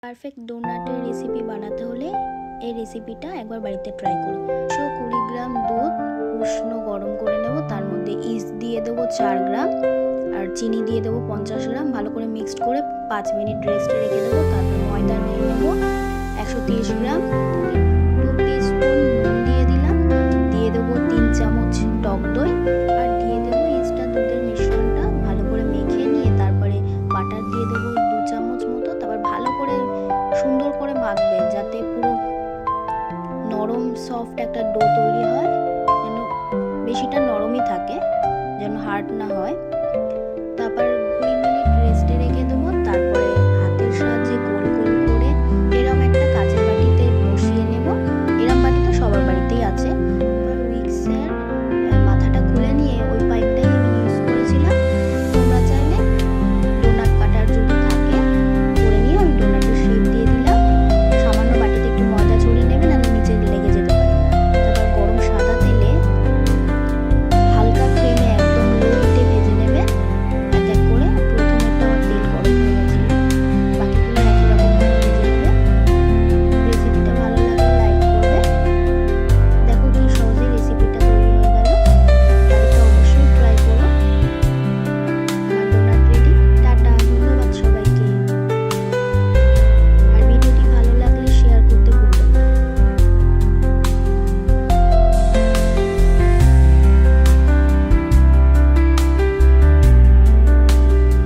Perfect ডোনাটের recipe বানাতে হলে এই রেসিপিটা একবার বাড়িতে ট্রাই করো। 120 গ্রাম দুধ উষ্ণ গরম করে নেব, তার মধ্যে ইস্ট দিয়ে দেবো 4 গ্রাম আর চিনি দিয়ে দেবো 50 গ্রাম। ভালো করে মিক্সড করে 5 মিনিট রেস্টে রেখে দেবো। তারপর ময়দা নিয়ে নেব 130 গ্রাম, 2 টিস্পুন নুন দিয়ে দিলাম, দিয়ে দেবো 3 চামচ টক দই আর দিয়ে দেবো ইস্ট আর দুধের মিশ্রণটা ভালো করে মেখে নিয়ে তারপরে বাটার দিয়ে দেবো 2 চামচ মতো। তারপর ভালো করে সুন্দর করে মাখবে যাতে পুরো নরম সফট একটা ডো তৈরি হয়, যেন বেশিটা নরমই থাকে, যেন হার্ড না হয়।